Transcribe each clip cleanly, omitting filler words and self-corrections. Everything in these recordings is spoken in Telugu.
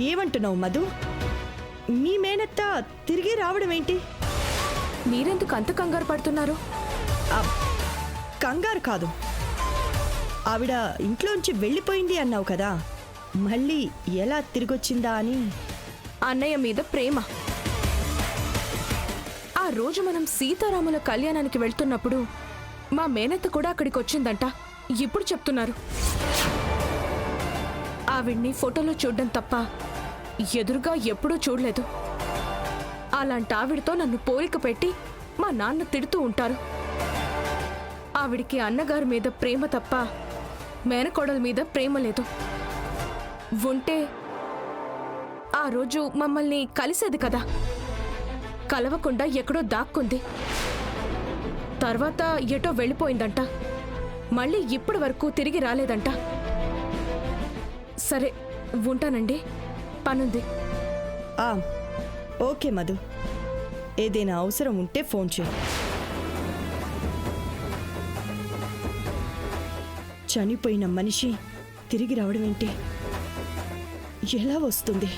ఏమంటున్నావు మధు? మీ మేనత్త తిరిగి రావడం ఏంటి? మీరెందుకు అంత కంగారు పడుతున్నారు? కంగారు కాదు, ఆవిడ ఇంట్లోంచి వెళ్ళిపోయింది అన్నావు కదా, మళ్ళీ ఎలా తిరిగొచ్చిందా అని. అన్నయ్య మీద ప్రేమ. ఆ రోజు మనం సీతారాముల కళ్యాణానికి వెళ్తున్నప్పుడు మా మేనత్త కూడా అక్కడికి వచ్చిందంట. ఇప్పుడు చెప్తున్నారు. ఆవిడ్ని ఫోటోలో చూడ్డం తప్ప ఎదురుగా ఎప్పుడూ చూడలేదు. అలాంటి ఆవిడతో నన్ను పోలిక పెట్టి మా నాన్న తిడుతూ ఉంటారు. ఆవిడికి అన్నగారి మీద ప్రేమ తప్ప మేనకోడల మీద ప్రేమ లేదు. ఉంటే ఆ రోజు మమ్మల్ని కలిసేది కదా, కలవకుండా ఎక్కడో దాక్కుంది. తర్వాత ఎటో వెళ్ళిపోయిందంట. మళ్ళీ ఇప్పటి వరకు తిరిగి రాలేదంట. సరే, ఉంటానండి, పనుంది. ఓకే మధు, ఏదైనా అవసరం ఉంటే ఫోన్ చేయి. చనిపోయిన మనిషి తిరిగి రావడం ఏంటి? ఎలా వస్తుంది?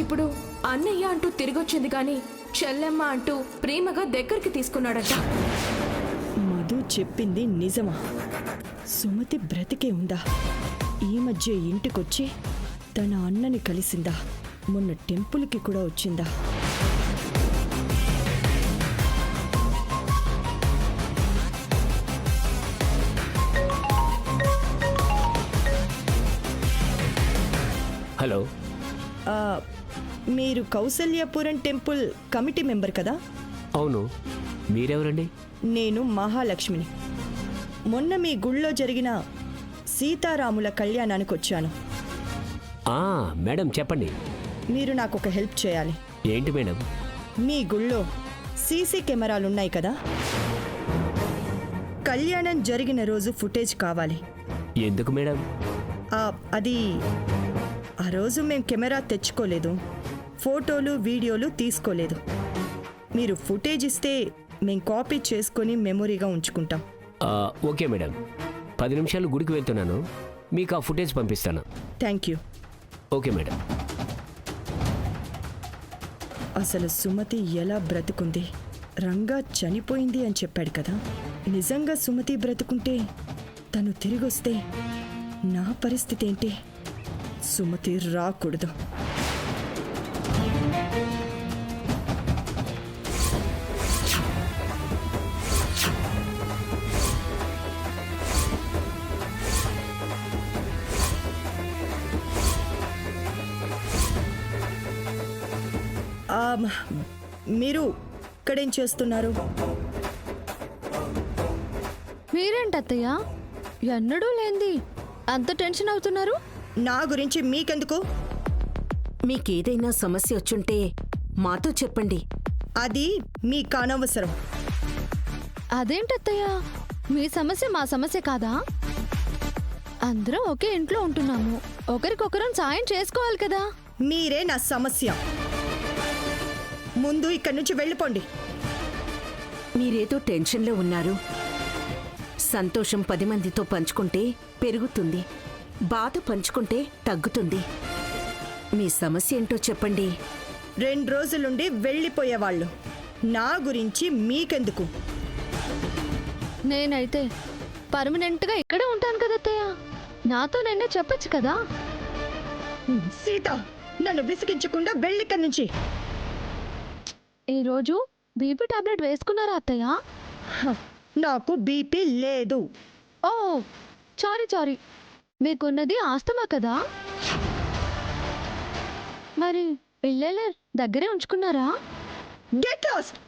ఇప్పుడు అన్నయ్య అంటూ తిరిగొచ్చింది గాని చెల్లెమ్మ అంటూ ప్రేమగా దగ్గరికి తీసుకున్నాడట. మధు చెప్పింది నిజమా? సుమతి బ్రతికే ఉందా? ఈ మధ్య ఇంటికొచ్చి తన అన్నని కలిసిందా? మొన్న టెంపుల్కి కూడా వచ్చిందా? హలో, మీరు కౌసల్యపురం టెంపుల్ కమిటీ మెంబర్ కదా? అవును. మీరెవరండి? నేను మహాలక్ష్మిని. మొన్న మీ గుళ్ళో జరిగిన సీతారాముల కళ్యాణానికి వచ్చాను. మేడం చెప్పండి. మీరు నాకు ఒక హెల్ప్ చేయాలి. ఏంటి మేడం? మీ గుళ్ళో సీసీ కెమెరాలున్నాయి కదా, కళ్యాణం జరిగిన రోజు ఫుటేజ్ కావాలి. ఎందుకు మేడం? అది ఆ రోజు మేము కెమెరా తెచ్చుకోలేదు, ఫోటోలు వీడియోలు తీసుకోలేదు. మీరు ఫుటేజ్ ఇస్తే మేము కాపీ చేసుకొని మెమొరీగా ఉంచుకుంటాం. ఓకే మేడం, 10 నిమిషాలు గుడికి వెళ్తున్నాను, మీకు ఆ ఫుటేజ్ పంపిస్తాను. Thank you. Okay madam. అసలు సుమతి ఎలా బ్రతుకుంది? రంగా చనిపోయింది అని చెప్పాడు కదా, నిజంగా సుమతి బ్రతుకుంటే తను తిరిగొస్తే నా పరిస్థితి ఏంటి? సుమతి రాకూడదు. మీరు ఇక్కడేం చేస్తున్నారు? మీరేంటత్తయ్య ఎన్నడూ లేంది అంత టెన్షన్ అవుతున్నారు? నా గురించి మీకెందుకు? మీకేదైనా సమస్య వచ్చుంటే మాతో చెప్పండి. అది మీకు అనవసరం. అదేంటత్తయ్య, మీ సమస్య మా సమస్య కాదా? అందరం ఒకే ఇంట్లో ఉంటున్నాము, ఒకరికొకరం సాయం చేసుకోవాలి కదా. మీరే నా సమస్య. ముందు ఇక్కడి నుంచి వెళ్ళిపోండి. మీరేదో టెన్షన్లో ఉన్నారు. సంతోషం 10 మందితో పంచుకుంటే పెరుగుతుంది, బాధ పంచుకుంటే తగ్గుతుంది. మీ సమస్య ఏంటో చెప్పండి. 2 రోజులుండి వెళ్ళిపోయేవాళ్ళు, నా గురించి మీకెందుకు? నేనైతే పర్మనెంట్గా ఇక్కడే ఉంటాను కదా అత్తయ్య, నాతో నిన్నే చెప్పొచ్చు కదా. సీత, నన్ను విసిగించకుండా వెళ్ళిక్కడి నుంచి. ఈరోజు బీపీ టాబ్లెట్ వేసుకున్నారా అత్తయ్య? నాకు బీపీ లేదు. ఓ సారీ, మీకున్నది ఆస్తమా కదా, మరి పిల్లలు దగ్గరే ఉంచుకున్నారా? Get lost.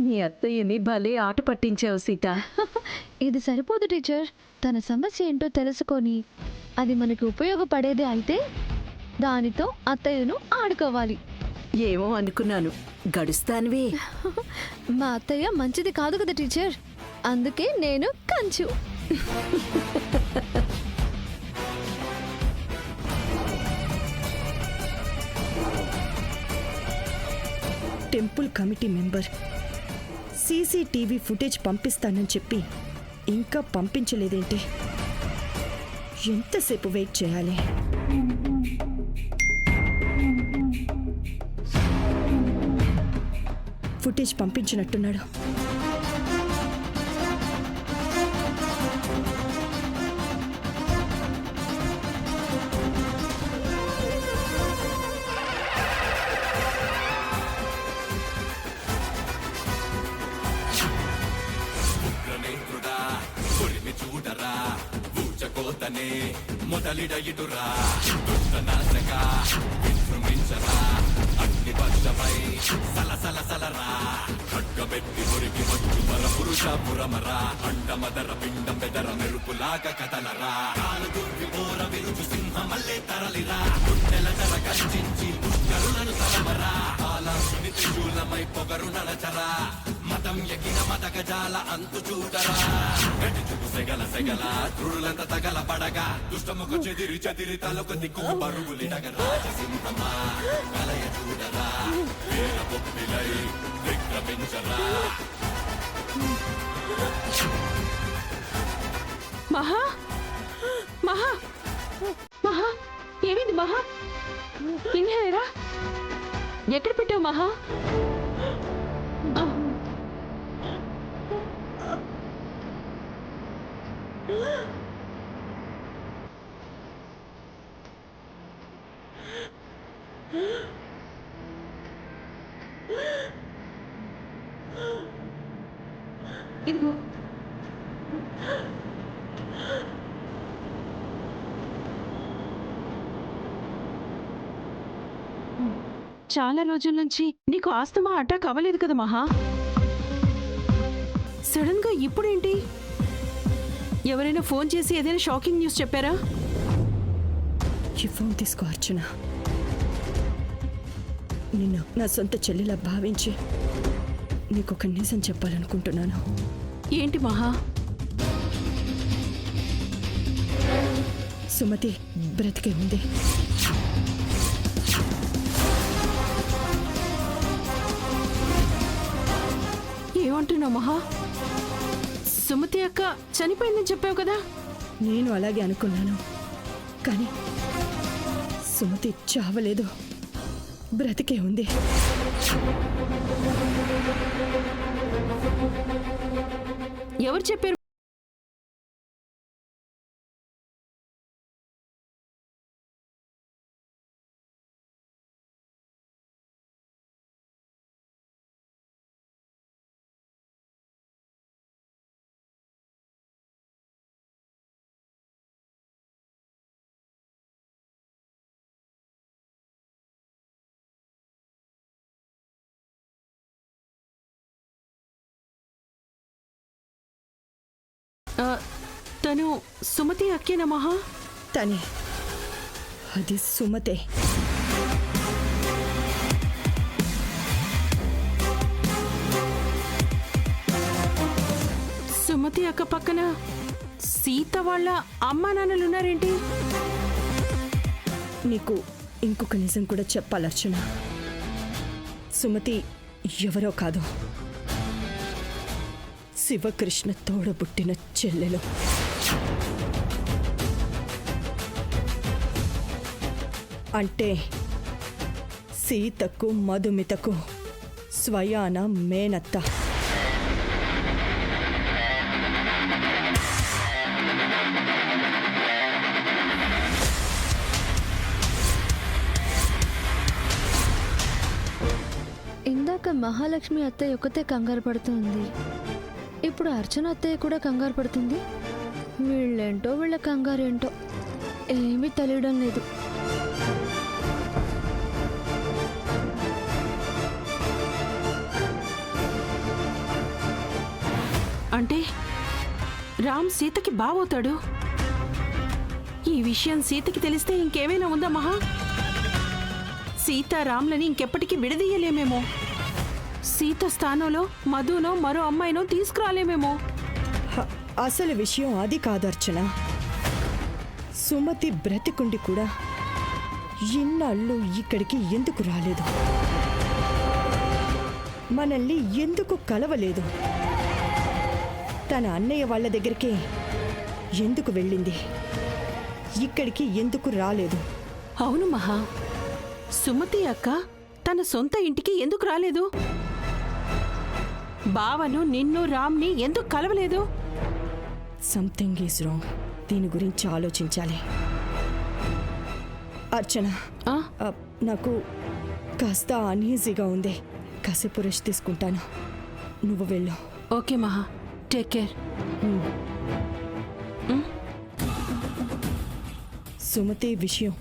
మీ అత్తయ్యని భలే ఆట పట్టించావు సీత. ఇది సరిపోదు టీచర్, తన సమస్య ఏంటో తెలుసుకొని అది మనకి ఉపయోగపడేదే అయితే దానితో అత్తయ్యను ఆడుకోవాలి. ఏమో అనుకున్నాను, గడుస్తానువే. మా అత్తయ్య మంచిది కాదు కదా టీచర్, అందుకే నేను కంచు. Temple committee member CCTV footage పంపిస్తానని చెప్పి ఇంకా పంపించలేదేంటి? ఎంతసేపు వెయిట్ చేయాలి? ఫుటేజ్ పంపించినట్టున్నాడు. మొదలిడయిటురా దుష్టనాశక విజృంభించరా అగ్ని వర్షమై సలసల సలరా ఖడ్గబెట్టి మురికి వచ్చు పర పురుష పురమరా అండమదర పిండం బెదర మెరుపులాగా కదలరా కాలు దుర్వి పోర విరుచు సింహమల్లే తరలిరా గుండెల తెర కంచించి పుష్కరులను తలమరా ఆలాసుని త్రిశూలమై పొగరు నడచరా మతం ఎగిన మతకజాల అంతు చూడరా గడిచుకు సెగల సెగల త్రుడులంత తగల పడగా దుష్టముఖ చెదిరి చెదిరి తలొక దిక్కు పరుగులిడగ రాజసింహమా కలయ చూడరా వీర పొప్పిలై విక్రమించరా. మహా మహా మహా ఏమైంది మహా? ఇన్హేరా ఎక్కడ పెట్టావు మహా? ఇదిగో చాలా రోజుల నుంచి నీకు ఆస్తమా అటాక్ అవ్వలేదు కదా మహా? సడన్ గా ఇప్పుడేంటి? ఎవరైనా ఫోన్ చేసి ఏదైనా షాకింగ్ న్యూస్ చెప్పారా? ఈ ఫోన్ తీసుకో అర్చన. నిన్ను నా సొంత చెల్లిలా భావించి నీకొక నిజం చెప్పాలనుకుంటున్నాను. ఏంటి మహా? సుమతి బ్రతికే ఉంది. ఏమంటున్నావు మహా? సుమతి అక్క చనిపోయిందని చెప్పావు కదా? నేను అలాగే అనుకున్నాను, కానీ సుమతి చావలేదు, బ్రతికే ఉంది. ఎవరు చెప్పారు? తను సుమతి అక్కేనా మహా? తనే, అది సుమతే. సుమతి అక్క పక్కన సీత వాళ్ళ అమ్మా నాన్నలున్నారేంటి? నీకు ఇంకొక నిజం కూడా చెప్పాలి అర్చన. సుమతి ఎవరో కాదు, శివకృష్ణ తోడబుట్టిన చెల్లెలు. అంటే సీతకు మధుమితకు స్వయాన మేనత్త. ఇందాక మహాలక్ష్మి అత్తయ్య ఒక్కతే కంగారు పడుతుంది, ఇప్పుడు అర్చన అత్తయ్య కూడా కంగారు పడుతుంది. వీళ్ళేంటో వీళ్ళ కంగారేంటో ఏమీ తెలియడం లేదు. అంటే రామ్ సీతకి బావవుతాడు. ఈ విషయం సీతకి తెలిస్తే ఇంకేమైనా ఉందా మహా? సీతారాములని ఇంకెప్పటికీ విడదీయలేమేమో. సీత స్థానంలో మధునో మరో అమ్మాయినో తీసుకురాలేమేమో. అసలు విషయం అది కాదు అర్చన. సుమతి బ్రతికుండి కూడా ఇన్నాళ్ళు ఇక్కడికి ఎందుకు రాలేదు? మనల్ని ఎందుకు కలవలేదు? తన అన్నయ్య వాళ్ళ దగ్గరికి ఎందుకు వెళ్ళింది? ఇక్కడికి ఎందుకు రాలేదు? అవును మహా, సుమతి అక్క తన సొంత ఇంటికి ఎందుకు రాలేదు? బావను నిన్ను రామ్ని ఎందుకు కలవలేదు? Something is wrong. దీని గురించి ఆలోచించాలి. అర్చన, ఆ? నాకు కాస్త అన్ఈజీగా ఉంది. కాసేపు రెస్ట్ తీసుకుంటాను. నువ్వు వెళ్ళు. ఓకే మహా, టేక్ కేర్. సుమతి విషయం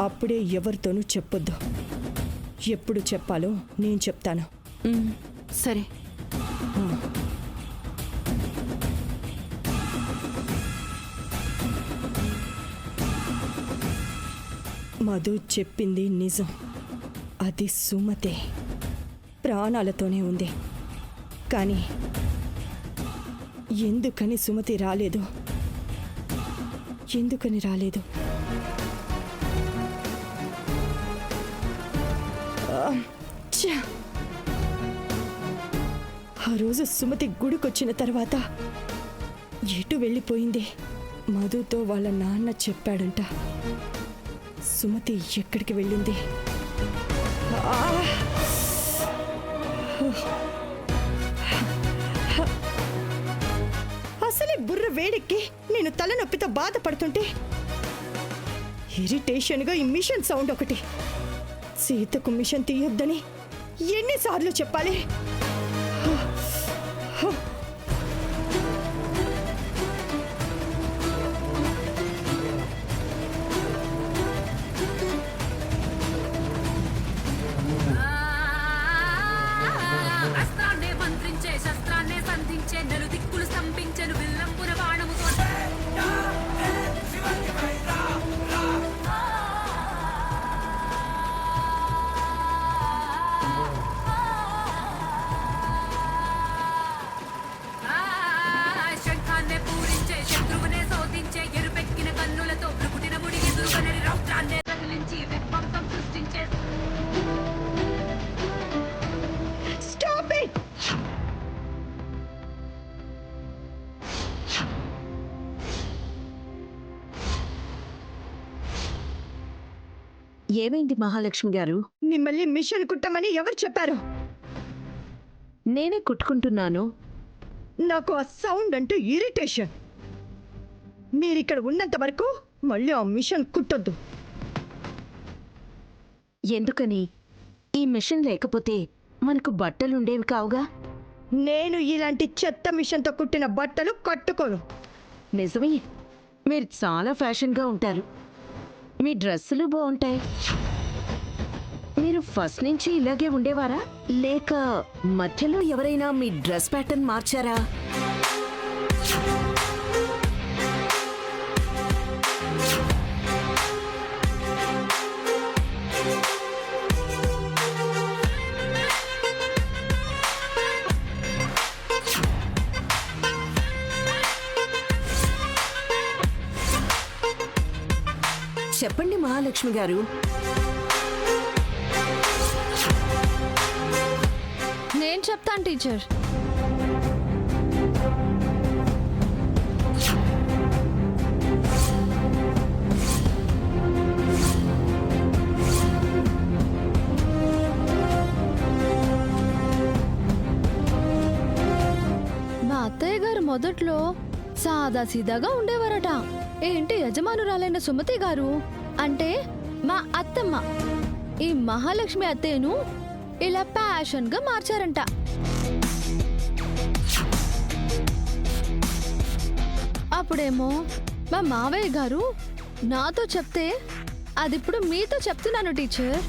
అప్పుడే ఎవరితోనూ చెప్పొద్దు. ఎప్పుడు చెప్పాలో నేను చెప్తాను. సరే. మధు చెప్పింది నిజం. అది సుమతే, ప్రాణాలతోనే ఉంది. కానీ ఎందుకని సుమతి రాలేదు? ఎందుకని రాలేదు? ఛ! ఆ రోజు సుమతి గుడికొచ్చిన తర్వాత ఎటు వెళ్ళిపోయింది? మధుతో వాళ్ళ నాన్న చెప్పాడంట. సుమతి ఎక్కడికి వెళ్ళింది? అసలే బుర్ర వేడెక్కి నేను తలనొప్పితో బాధపడుతుంటే ఇరిటేషన్గా ఈ మిషన్ సౌండ్ ఒకటి. సీతకు మిషన్ తీయొద్దని ఎన్నిసార్లు చెప్పాలి? అస్త్రాన్నే మంత్రించే శస్త్రాన్నే సంధించే నలు దిక్కులు స్తంభించెను విల్లంపున బాణముతో. శంఖాన్నే పూరించే శత్రువునే శోధించే ఎరుపెక్కిన కన్నులతో భృకుటిన ముడి ఎదురుగనని రౌద్రాన్నే రగిలించి విధ్వంసం సృష్టించే. Stop it! ఏమైంది మహాలక్ష్మి గారు? మిమ్మల్ని మిషన్ కుట్టమని ఎవరు చెప్పారు? నేనే కుట్టుకుంటున్నాను. నాకు ఆ సౌండ్ అంటే ఇరిటేషన్. మీరిక్కడ ఉన్నంత వరకు మళ్ళీ ఆ మిషన్ కుట్టొద్దు. ఎందుకని? ఈ మిషన్ లేకపోతే మనకు బట్టలుండేవి కావుగా. నేను ఇలాంటి చెత్త మిషన్తో కుట్టిన బట్టలు కట్టుకోను. నిజమే, మీరు చాలా ఫ్యాషన్గా ఉంటారు. మీ డ్రెస్సులు బాగుంటాయి. మీరు ఫస్ట్ నుంచి ఇలాగే ఉండేవారా, లేక మధ్యలో ఎవరైనా మీ డ్రెస్ ప్యాటర్న్ మార్చారా? చెప్పండి మహాలక్ష్మి గారు. నేను చెప్తాను టీచర్. మా అత్తయ్య గారు మొదట్లో సాదా సీదాగా ఉండేవారట. ఏంటి యజమానురాలైన సుమతి గారు అంటే మా అత్తమ్మ ఈ మహాలక్ష్మి అత్తయ్యను ఇలా ప్యాషన్ గా మార్చారంట. అప్పుడేమో మా మావయ్య గారు నాతో చెప్తే అదిప్పుడు మీతో చెప్తున్నాను టీచర్.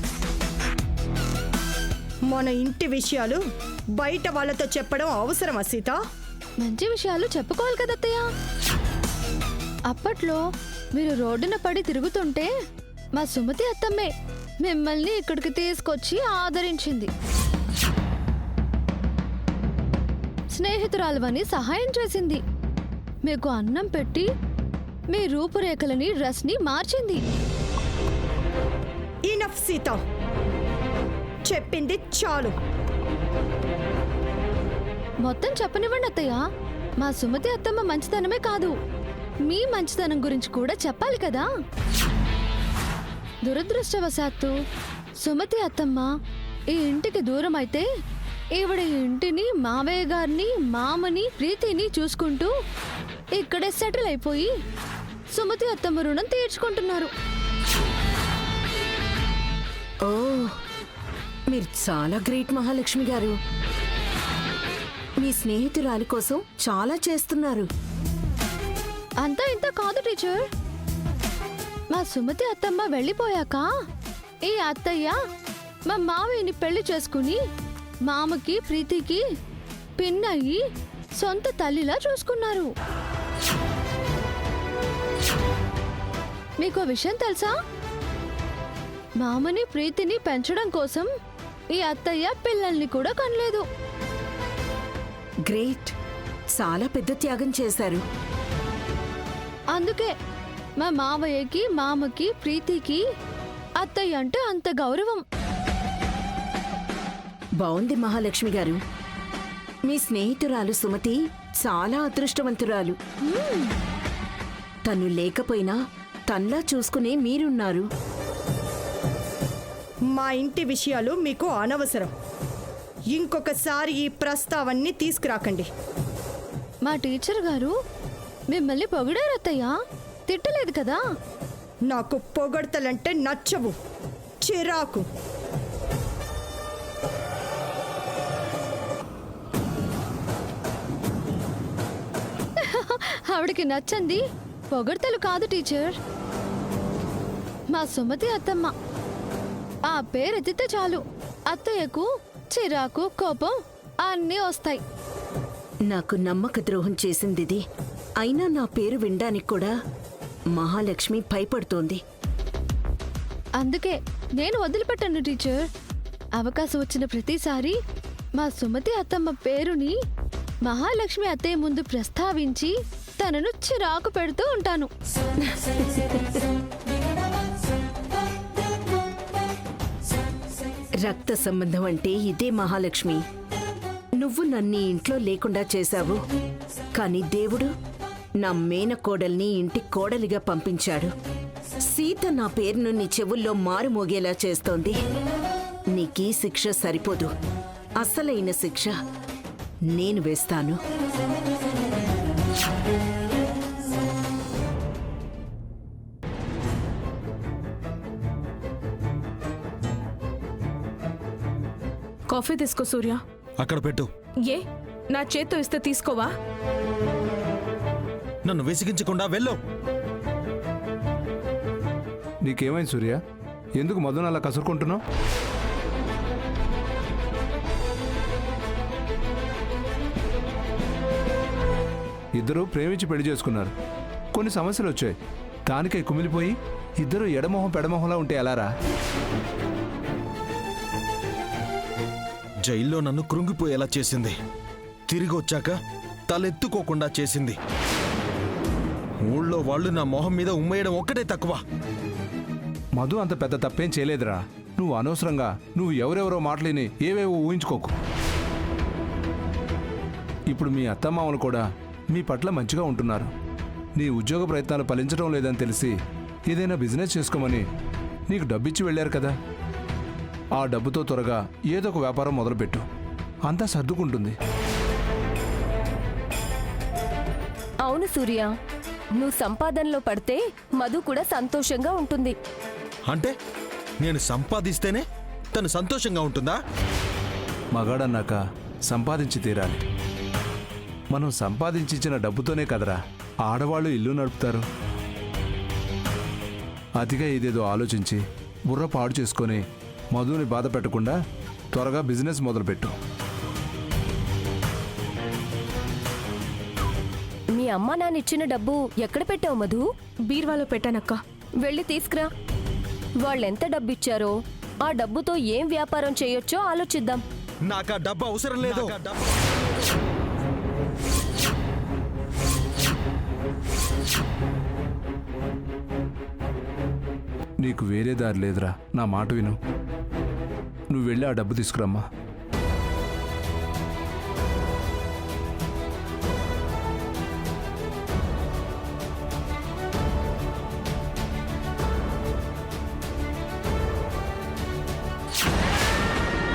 మన ఇంటి విషయాలు బయట వాళ్ళతో చెప్పడం అవసరమా సీత? మంచి విషయాలు చెప్పుకోవాలి కదా అత్తయ్య. అప్పట్లో మీరు రోడ్డున పడి తిరుగుతుంటే మా సుమతి అత్తమ్మే మిమ్మల్ని ఇక్కడికి తీసుకొచ్చి ఆదరించింది. స్నేహితురాలువని సహాయం చేసింది. మీకు అన్నం పెట్టి మీ రూపురేఖలని డ్రెస్ని మార్చింది. ఇనఫ్ సీత, చెప్పింది చాలు. మొత్తం చెప్పనివ్వండి అత్తయ్య. మా సుమతి అత్తమ్మ మంచితనమే కాదు, మీ మంచితనం గురించి కూడా చెప్పాలి కదా. దురదృష్టవశాత్తు సుమతి అత్తమ్మ ఈ ఇంటికి దూరం అయితే ఈవిడ ఈ ఇంటిని, మావయ్య గారిని, మామని, ప్రీతిని చూసుకుంటూ ఇక్కడే సెటిల్ అయిపోయి సుమతి అత్తమ్మ రుణం తీర్చుకుంటున్నారు. ఓ, మీరు చాలా గ్రేట్ మహాలక్ష్మి గారు. మీ స్నేహితురాలి కోసం చాలా చేస్తున్నారు. అంతా ఇంత కాదు టీచర్. మా సుమతి అత్తమ్మ వెళ్ళిపోయాక ఈ అత్తయ్య మా మావయ్యని పెళ్లి చేసుకుని మామకి, ప్రీతికి పిన్నయ్యి సొంత తల్లిలా చూసుకున్నారు. మీకు విషయం తెలుసా? మామని, ప్రీతిని పెంచడం కోసం ఈ అత్తయ్య పిల్లల్ని కూడా కనలేదు. గ్రేట్, చాలా పెద్ద త్యాగం చేశారు. అందుకే మా మావయ్యకి, మామకి, ప్రీతికి అత్తయ్య అంటే అంత గౌరవం. బావుంది మహాలక్ష్మి గారు. మీ స్నేహితురాలు సుమతి చాలా అదృష్టవంతురాలు. తను లేకపోయినా తన్లా చూసుకునే మీరున్నారు. మా ఇంటి విషయాలు మీకు అనవసరం. ఇంకొకసారి ఈ ప్రస్తావన్ని తీసుకురాకండి. మా టీచర్ గారు మిమ్మల్ని పొగిడారు అత్తయ్య, తిట్టలేదు కదా. నాకు పొగడ్తలంటే నచ్చవు, చిరాకు. ఆవిడకి నచ్చంది పొగడ్తలు కాదు టీచర్, మా సుమతి అత్తమ్మ. ఆ పేరెత్తితే చాలు అత్తయ్యకు చిరాకు, కోపం అన్నీ వస్తాయి. నాకు నమ్మక ద్రోహం చేసిందిది. అయినా నా పేరు వినడానికి కూడా మహాలక్ష్మి భయపడుతోంది. అందుకే నేను వదిలిపెట్టాను టీచర్. అవకాశం వచ్చిన ప్రతిసారి మా సుమతి అత్తమ్మ పేరుని మహాలక్ష్మి అత్తయ్య ముందు ప్రస్తావించి తనను చిరాకు పెడుతూ ఉంటాను. రక్త సంబంధం అంటే ఇదే మహాలక్ష్మి. నువ్వు నన్ను ఈ ఇంట్లో లేకుండా చేశావు, కానీ దేవుడు నా మేనకోడల్ని ఇంటి కోడలిగా పంపించాడు. సీత నా పేరును నీ చెవుల్లో మారుమోగేలా చేస్తోంది. నీకీ శిక్ష సరిపోదు. అసలైన శిక్ష నేను వేస్తాను. కాఫీ తీసుకో సూర్య. అక్కడ పెట్టు. ఏ నా చేత్తో ఇస్తే తీసుకోవా? నన్ను విసిగించకుండా వెళ్ళు. నీకేమైంది సూర్య? ఎందుకు మధును అలా కసురుకుంటున్నావు? ఇద్దరూ ప్రేమించి పెళ్లి చేసుకున్నారు. కొన్ని సమస్యలు వచ్చాయి, దానికై కుమిలిపోయి ఇద్దరు ఎడమొహం పెడమొహంలా ఉంటే ఎలారా? జైల్లో నన్ను కృంగిపోయేలా చేసింది. తిరిగి వచ్చాక తలెత్తుకోకుండా చేసింది. ఊళ్ళో వాళ్ళు నా మొహం మీద ఉమ్మేయడం ఒక్కటే తక్కువ. మధు అంత పెద్ద తప్పేం చేయలేదురా. నువ్వు అనవసరంగా ఎవరెవరో మాటలేని ఏవేవో ఊహించుకోకు. ఇప్పుడు మీ అత్తమామలు కూడా మీ పట్ల మంచిగా ఉంటున్నారు. నీ ఉద్యోగ ప్రయత్నాలు ఫలించడం లేదని తెలిసి ఏదైనా బిజినెస్ చేసుకోమని నీకు డబ్బిచ్చి వెళ్ళారు కదా. ఆ డబ్బుతో త్వరగా ఏదో ఒక వ్యాపారం మొదలుపెట్టు, అంతా సర్దుకుంటుంది. అవును సూర్య, నువ్వు సంపాదనలో పడితే మధు కూడా సంతోషంగా ఉంటుంది. అంటే నేను సంపాదిస్తేనే తను సంతోషంగా ఉంటుందా? మగాడన్నాక సంపాదించి తీరాలి. మనం సంపాదించిన డబ్బుతోనే కదరా ఆడవాళ్ళు ఇల్లు నడుపుతారు. అతిగా ఇదేదో ఆలోచించి బుర్ర పాడు చేసుకొని మధుని బాధ పెట్టకుండా త్వరగా బిజినెస్ మొదలుపెట్టు. మీ అమ్మ నాన్న ఇచ్చిన డబ్బు ఎక్కడ పెట్టావు మధు? బీర్వాలో పెట్టానక్క. వెళ్ళి తీసుకురా. వాళ్ళెంత డబ్బిచ్చారో ఆ డబ్బుతో ఏం వ్యాపారం చేయొచ్చో ఆలోచిద్దాం. నాకు ఆ డబ్బు అవసరం లేదు. నీకు వేరే దారి లేదురా, నా మాట విను. నువ్వు వెళ్ళి ఆ డబ్బు తీసుకురమ్మా.